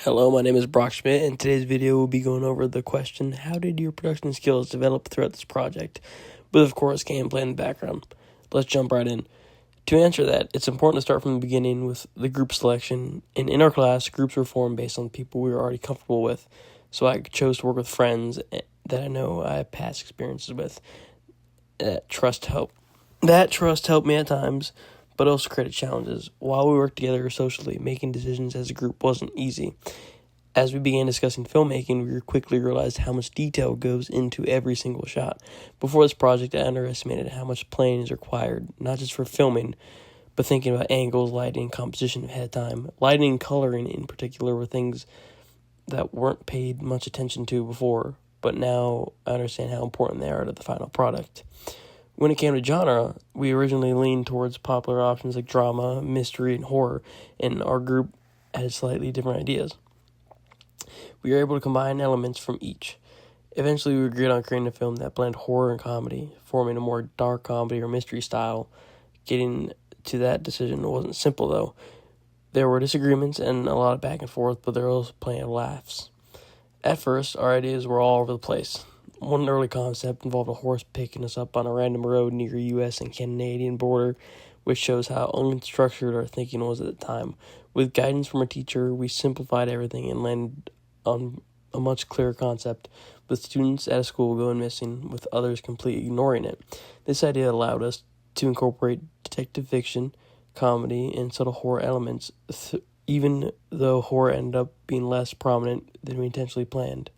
Hello, my name is Brock Schmidt, and today's video will be going over the question, how did your production skills develop throughout this project? With, of course, gameplay in the background. Let's jump right in. To answer that, it's important to start from the beginning with the group selection, and in our class, groups were formed based on people we were already comfortable with, so I chose to work with friends that I know I have past experiences with. That trust helped me at times, but also created challenges. While we worked together socially, making decisions as a group wasn't easy. As we began discussing filmmaking, we quickly realized how much detail goes into every single shot. Before this project, I underestimated how much planning is required, not just for filming, but thinking about angles, lighting, composition ahead of time. Lighting and coloring in particular were things that weren't paid much attention to before, but now I understand how important they are to the final product. When it came to genre, we originally leaned towards popular options like drama, mystery, and horror, and our group had slightly different ideas. We were able to combine elements from each. Eventually, we agreed on creating a film that blended horror and comedy, forming a more dark comedy or mystery style. Getting to that decision wasn't simple, though. There were disagreements and a lot of back and forth, but there was plenty of laughs. At first, our ideas were all over the place. One early concept involved a horse picking us up on a random road near U.S. and Canadian border, which shows how unstructured our thinking was at the time. With guidance from a teacher, we simplified everything and landed on a much clearer concept, with students at a school going missing, with others completely ignoring it. This idea allowed us to incorporate detective fiction, comedy, and subtle horror elements, even though horror ended up being less prominent than we intentionally planned.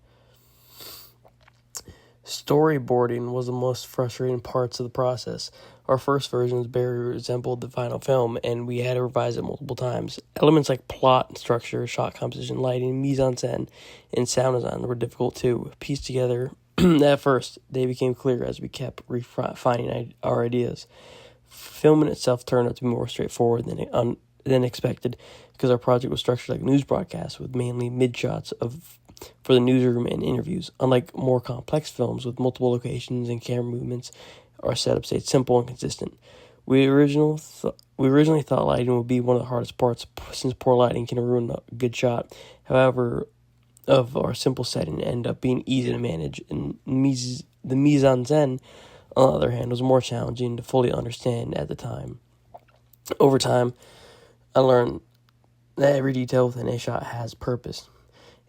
Storyboarding was the most frustrating parts of the process. Our first versions barely resembled the final film, and we had to revise it multiple times. Elements like plot, structure, shot composition, lighting, mise-en-scène, and sound design were difficult to piece together. At first, they became clear as we kept refining our ideas. Filming itself turned out to be more straightforward than expected, because our project was structured like a news broadcast with mainly mid-shots for the newsroom and interviews. Unlike more complex films with multiple locations and camera movements, our setup stayed simple and consistent. We originally thought lighting would be one of the hardest parts, since poor lighting can ruin a good shot. However, of our simple setting, it ended up being easy to manage, and the mise-en-scène, on the other hand, was more challenging to fully understand at the time. Over time, I learned that every detail within a shot has purpose,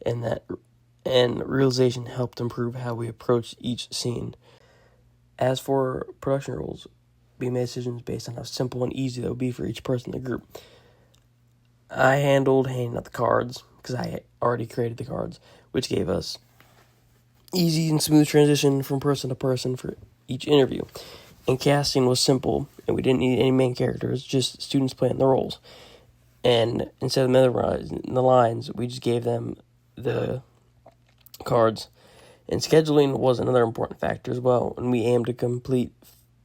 and realization helped improve how we approach each scene. As for production rules, we made decisions based on how simple and easy that would be for each person in the group. I handled handing out the cards, because I already created the cards, which gave us easy and smooth transition from person to person for each interview. And casting was simple, and we didn't need any main characters, just students playing the roles. And instead of memorizing the lines, we just gave them the cards. And scheduling was another important factor as well, and we aimed to complete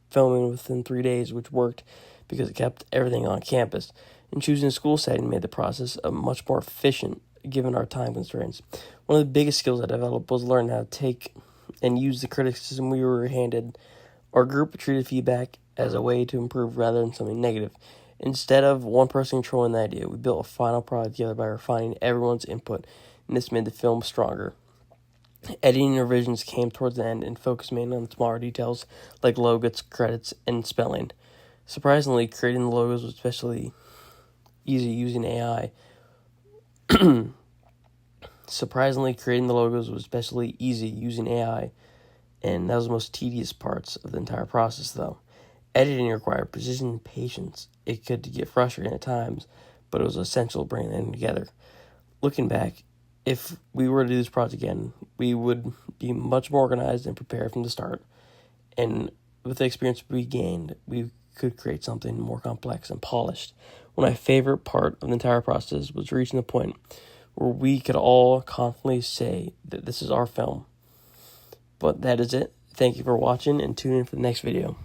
filming within 3 days, which worked because it kept everything on campus. And choosing a school setting made the process much more efficient, given our time constraints. One of the biggest skills I developed was learning how to take and use the criticism we were handed. Our group treated feedback as a way to improve rather than something negative. Instead of one person controlling the idea, we built a final product together by refining everyone's input, and this made the film stronger. Editing revisions came towards the end and focused mainly on smaller details like logos, credits, and spelling. Surprisingly, creating the logos was especially easy using AI. And that was the most tedious parts of the entire process, though. Editing required precision and patience. It could get frustrating at times, but it was essential to bring them together. Looking back, if we were to do this project again, we would be much more organized and prepared from the start. And with the experience we gained, we could create something more complex and polished. One of my favorite part of the entire process was reaching the point where we could all confidently say that this is our film. But that is it. Thank you for watching, and tune in for the next video.